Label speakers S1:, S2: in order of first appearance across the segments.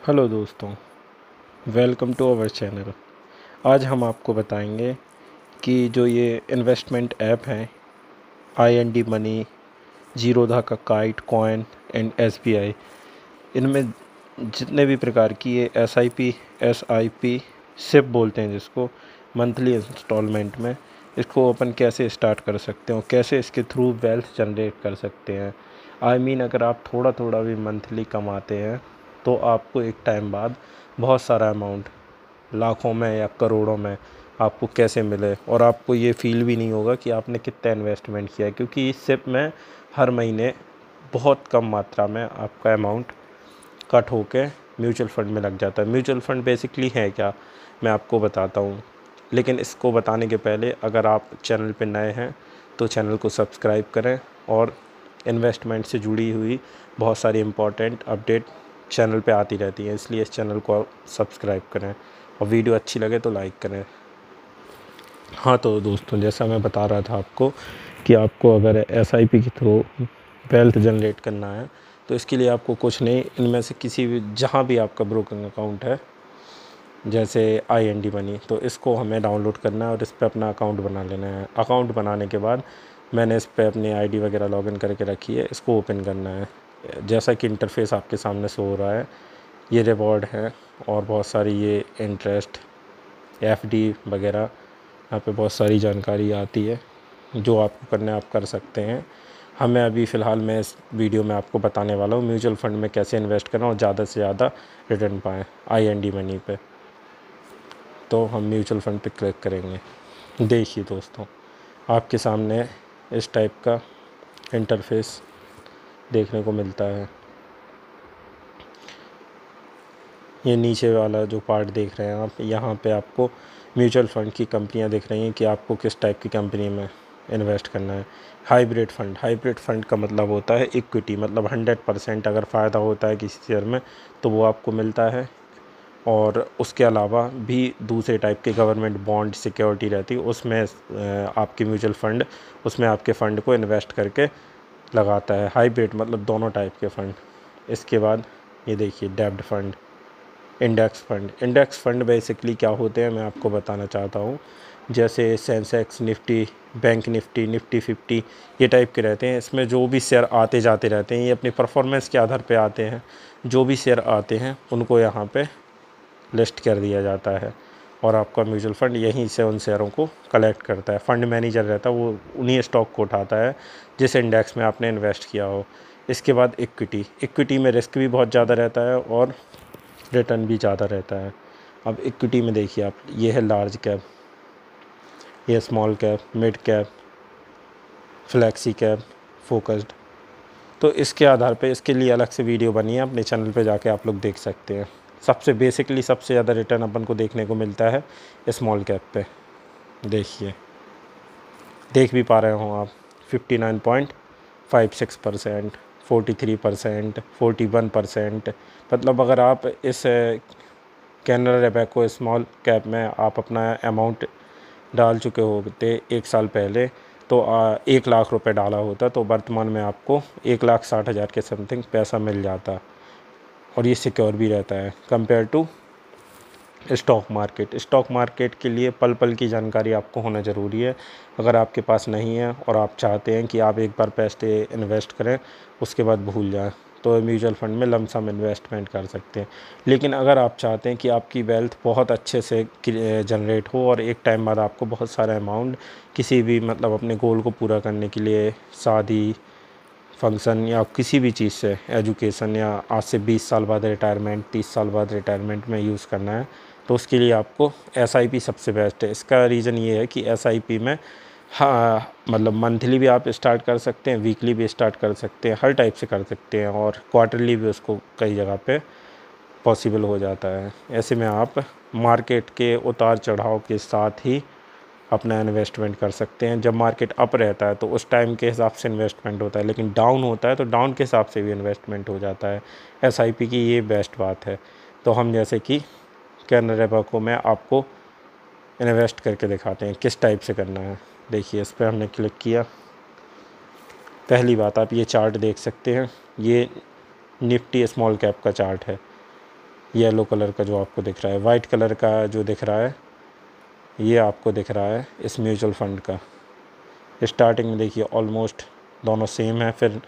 S1: Hello दोस्तों, welcome to our channel. आज हम आपको बताएंगे कि जो ये इन्वेस्टमेंट ऐप हैं IND मनी, जीरोधा का काइट कॉइन एंड SBI, इनमें जितने भी प्रकार की ये SIP सिप बोलते हैं जिसको, मंथली इंस्टॉलमेंट में इसको अपन कैसे स्टार्ट कर सकते हैं और कैसे इसके थ्रू वेल्थ जनरेट कर सकते हैं। अगर आप थोड़ा थोड़ा भी मंथली कमाते हैं तो आपको एक टाइम बाद बहुत सारा अमाउंट लाखों में या करोड़ों में आपको कैसे मिले और आपको ये फील भी नहीं होगा कि आपने कितना इन्वेस्टमेंट किया है, क्योंकि इस सिप में हर महीने बहुत कम मात्रा में आपका अमाउंट कट होके म्यूचुअल फंड में लग जाता है। म्यूचुअल फंड बेसिकली है क्या, मैं आपको बताता हूँ। लेकिन इसको बताने के पहले अगर आप चैनल पे नए हैं तो चैनल को सब्सक्राइब करें और इन्वेस्टमेंट से जुड़ी हुई बहुत सारी इम्पोर्टेंट अपडेट चैनल पे आती रहती हैं, इसलिए इस चैनल को आप सब्सक्राइब करें और वीडियो अच्छी लगे तो लाइक करें। हाँ तो दोस्तों, जैसा मैं बता रहा था आपको कि आपको अगर SIP के थ्रू वेल्थ जनरेट करना है तो इसके लिए आपको कुछ नहीं, इनमें से किसी भी जहाँ भी आपका ब्रोकिंग अकाउंट है जैसे IND मनी, तो इसको हमें डाउनलोड करना है और इस पर अपना अकाउंट बना लेना है। अकाउंट बनाने के बाद मैंने इस पर अपनी ID वगैरह लॉगिन करके रखी है, इसको ओपन करना है। जैसा कि इंटरफेस आपके सामने शो हो रहा है, ये रिवॉर्ड है और बहुत सारी ये इंटरेस्ट FD वगैरह यहाँ पे बहुत सारी जानकारी आती है। जो आपको करना है आप कर सकते हैं। हमें अभी फ़िलहाल मैं इस वीडियो में आपको बताने वाला हूँ म्यूचुअल फंड में कैसे इन्वेस्ट करना और ज़्यादा से ज़्यादा रिटर्न पाएँ IND मनी पे। तो हम म्यूचुअल फंड पे क्लिक करेंगे। देखिए दोस्तों, आपके सामने इस टाइप का इंटरफेस देखने को मिलता है। ये नीचे वाला जो पार्ट देख रहे हैं आप, यहाँ पे आपको म्यूचुअल फंड की कंपनियाँ दिख रही हैं कि आपको किस टाइप की कंपनी में इन्वेस्ट करना है। हाइब्रिड फंड का मतलब होता है इक्विटी, मतलब 100% अगर फ़ायदा होता है किसी शेयर में तो वो आपको मिलता है। और उसके अलावा भी दूसरे टाइप के गवर्नमेंट बॉन्ड सिक्योरिटी रहती है, उसमें आपकी म्यूचुअल फंड उसमें आपके फ़ंड को इन्वेस्ट करके लगाता है। हाइब्रिड मतलब दोनों टाइप के फ़ंड। इसके बाद ये देखिए डेब्ट फंड, इंडेक्स फंड बेसिकली क्या होते हैं मैं आपको बताना चाहता हूँ। जैसे Sensex Nifty, bank Nifty, Nifty 50, ये टाइप के रहते हैं। इसमें जो भी शेयर आते जाते रहते हैं, ये अपनी परफॉर्मेंस के आधार पे आते हैं। जो भी शेयर आते हैं उनको यहाँ पे लिस्ट कर दिया जाता है और आपका म्यूचुअल फंड यहीं से उन शेयरों को कलेक्ट करता है। फंड मैनेजर रहता है, वो उन्हीं स्टॉक को उठाता है जिस इंडेक्स में आपने इन्वेस्ट किया हो। इसके बाद इक्विटी में रिस्क भी बहुत ज़्यादा रहता है और रिटर्न भी ज़्यादा रहता है। अब इक्विटी में देखिए आप, ये है लार्ज कैप, ये small cap, mid cap, flexi cap, focused. तो इसके आधार पे इसके लिए अलग से वीडियो बनी है, अपने चैनल पे जाके आप लोग देख सकते हैं। सबसे ज़्यादा रिटर्न अपन को देखने को मिलता है स्मॉल कैप पे। देखिए, देख भी पा रहे हो आप, 59.56%, 43%, 41%। मतलब अगर आप इस कैनरा रोबेको स्मॉल कैप में आप अपना अमाउंट डाल चुके होते 1 साल पहले, तो 1 लाख रुपए डाला होता तो वर्तमान में आपको 1,60,000 के समथिंग पैसा मिल जाता और ये सिक्योर भी रहता है कंपेयर टू स्टॉक मार्केट के लिए पल पल की जानकारी आपको होना ज़रूरी है। अगर आपके पास नहीं है और आप चाहते हैं कि आप एक बार पैसे इन्वेस्ट करें उसके बाद भूल जाएं, तो म्यूचुअल फंड में लमसम इन्वेस्टमेंट कर सकते हैं। लेकिन अगर आप चाहते हैं कि आपकी वेल्थ बहुत अच्छे से जनरेट हो और एक टाइम बाद आपको बहुत सारा अमाउंट किसी भी मतलब अपने गोल को पूरा करने के लिए, शादी, फंक्शन या किसी भी चीज़ से, एजुकेशन, या आज से 20 साल बाद रिटायरमेंट, 30 साल बाद रिटायरमेंट में यूज़ करना है, तो उसके लिए आपको SIP सबसे बेस्ट है। इसका रीज़न ये है कि SIP में हाँ मतलब मंथली भी आप स्टार्ट कर सकते हैं, वीकली भी स्टार्ट कर सकते हैं, हर टाइप से कर सकते हैं और क्वार्टरली भी उसको कई जगह पे पॉसिबल हो जाता है। ऐसे में आप मार्केट के उतार चढ़ाव के साथ ही अपना इन्वेस्टमेंट कर सकते हैं। जब मार्केट अप रहता है तो उस टाइम के हिसाब से इन्वेस्टमेंट होता है, लेकिन डाउन होता है तो डाउन के हिसाब से भी इन्वेस्टमेंट हो जाता है। SIP की ये बेस्ट बात है। तो हम जैसे कि कैनरा बैंक में आपको इन्वेस्ट करके दिखाते हैं किस टाइप से करना है। देखिए, इस पर हमने क्लिक किया। पहली बात, आप ये चार्ट देख सकते हैं, ये निफ्टी स्मॉल कैप का चार्ट है। येलो कलर का जो आपको दिख रहा है, वाइट कलर का जो दिख रहा है ये आपको दिख रहा है इस म्यूचुअल फ़ंड का। स्टार्टिंग में देखिए ऑलमोस्ट दोनों सेम है, फिर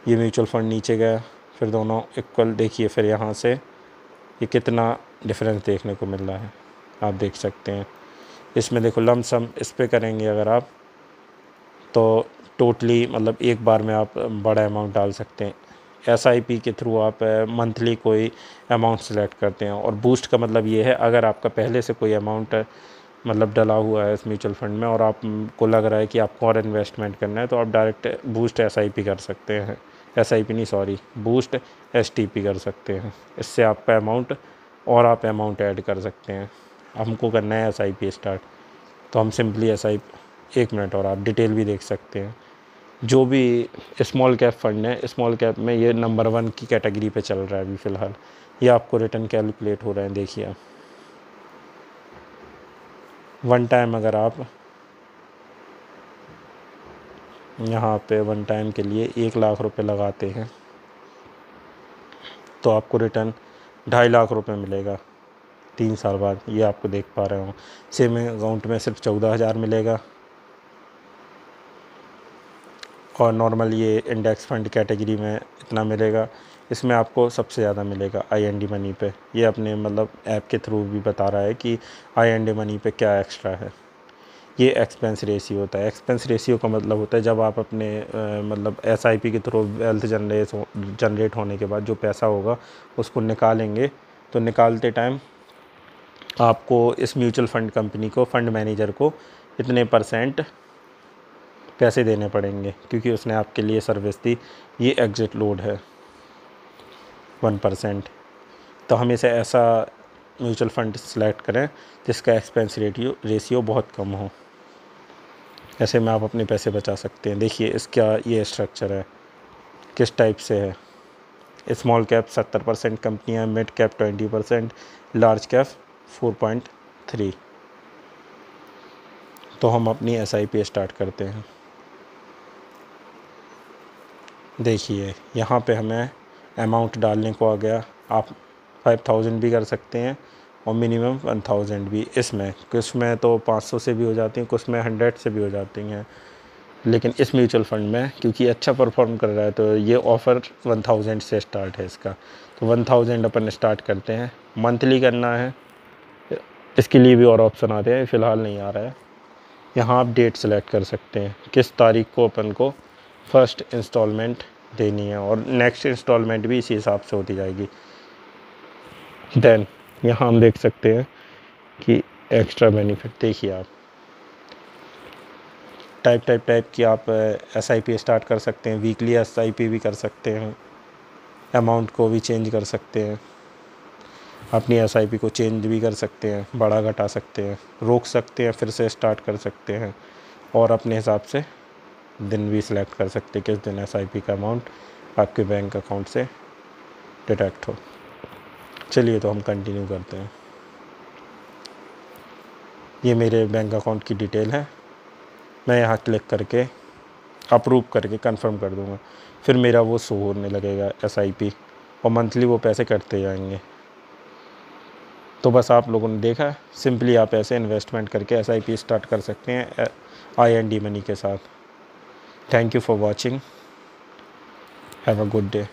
S1: ये म्यूचुअल फ़ंड नीचे गया, फिर दोनों इक्वल। देखिए फिर यहाँ से ये कितना डिफरेंस देखने को मिल रहा है, आप देख सकते हैं। इसमें देखो लमसम इस पे करेंगे अगर आप, तो टोटली मतलब एक बार में आप बड़ा अमाउंट डाल सकते हैं। एसआईपी के थ्रू आप मंथली कोई अमाउंट सेलेक्ट करते हैं। और बूस्ट का मतलब ये है, अगर आपका पहले से कोई अमाउंट मतलब डला हुआ है इस म्यूचुअल फंड में और आपको लग रहा है कि आपको और इन्वेस्टमेंट करना है, तो आप डायरेक्ट बूस्ट एसआईपी कर सकते हैं। एसआईपी नहीं, सॉरी, बूस्ट एसटीपी कर सकते हैं। इससे आपका अमाउंट और आप अमाउंट ऐड कर सकते हैं। हमको करना है एसआईपी स्टार्ट, तो हम सिंपली एसआईपी, 1 मिनट और आप डिटेल भी देख सकते हैं। जो भी स्मॉल कैप फंड है, स्मॉल कैप में ये नंबर 1 की कैटेगरी पे चल रहा है अभी फ़िलहाल। ये आपको रिटर्न कैलकुलेट हो रहे हैं, देखिए आप। वन टाइम अगर आप यहाँ पे वन टाइम के लिए 1 लाख रुपए लगाते हैं तो आपको रिटर्न 2.5 लाख रुपए मिलेगा 3 साल बाद। ये आपको देख पा रहे हो। सेम अकाउंट में सिर्फ 14,000 मिलेगा। और नॉर्मल ये इंडेक्स फंड कैटेगरी में इतना मिलेगा। इसमें आपको सबसे ज़्यादा मिलेगा आईएनडी मनी पे। ये अपने मतलब ऐप के थ्रू भी बता रहा है कि आईएनडी मनी पे क्या एक्स्ट्रा है। ये एक्सपेंस रेशियो होता है। एक्सपेंस रेशियो का मतलब होता है जब आप अपने मतलब एसआईपी के थ्रू वेल्थ जनरेट होने के बाद जो पैसा होगा उसको निकालेंगे, तो निकालते टाइम आपको इस म्यूचुअल फंड कंपनी को, फंड मैनेजर को इतने % पैसे देने पड़ेंगे, क्योंकि उसने आपके लिए सर्विस दी। ये एग्जिट लोड है 1%। तो हमेशा ऐसा म्यूचुअल फंड सेलेक्ट करें जिसका एक्सपेंस रेशियो बहुत कम हो। ऐसे में आप अपने पैसे बचा सकते हैं। देखिए इसका ये स्ट्रक्चर है, किस टाइप से है। स्मॉल कैप 70% कंपनियाँ, मिड कैप 20%, लार्ज कैप 4.3। तो हम अपनी एसआईपी स्टार्ट करते हैं। देखिए यहाँ पे हमें अमाउंट डालने को आ गया। आप 5,000 भी कर सकते हैं और मिनिमम 1,000 भी। इसमें कुछ में तो 500 से भी हो जाती हैं, कुछ में 100 से भी हो जाती हैं। लेकिन इस म्यूचुअल फंड में क्योंकि अच्छा परफॉर्म कर रहा है तो ये ऑफ़र 1,000 से स्टार्ट है इसका। तो 1,000 अपन स्टार्ट करते हैं। मंथली करना है, इसके लिए भी और ऑप्शन आते हैं, फ़िलहाल नहीं आ रहा है। यहाँ आप डेट सेलेक्ट कर सकते हैं किस तारीख को अपन को फर्स्ट इंस्टॉलमेंट देनी है, और नेक्स्ट इंस्टॉलमेंट भी इसी हिसाब से होती जाएगी। देन यहाँ हम देख सकते हैं कि एक्स्ट्रा बेनिफिट देखिए आप, टाइप की आप एसआईपी स्टार्ट कर सकते हैं। वीकली एसआईपी भी कर सकते हैं, अमाउंट को भी चेंज कर सकते हैं, अपनी एसआईपी को चेंज भी कर सकते हैं, बड़ा घटा सकते हैं, रोक सकते हैं, फिर से स्टार्ट कर सकते हैं। और अपने हिसाब से दिन भी सिलेक्ट कर सकते हैं किस दिन एसआईपी का अमाउंट आपके बैंक अकाउंट से डिडक्ट हो। चलिए तो हम कंटिन्यू करते हैं। ये मेरे बैंक अकाउंट की डिटेल है। मैं यहाँ क्लिक करके अप्रूव करके कंफर्म कर दूँगा, फिर मेरा वो शो होने लगेगा एसआईपी, और मंथली वो पैसे कटते जाएंगे। तो बस आप लोगों ने देखा, सिंपली आप ऐसे इन्वेस्टमेंट करके एसआईपी स्टार्ट कर सकते हैं आईएनडी मनी के साथ। Thank you for watching, have a good day.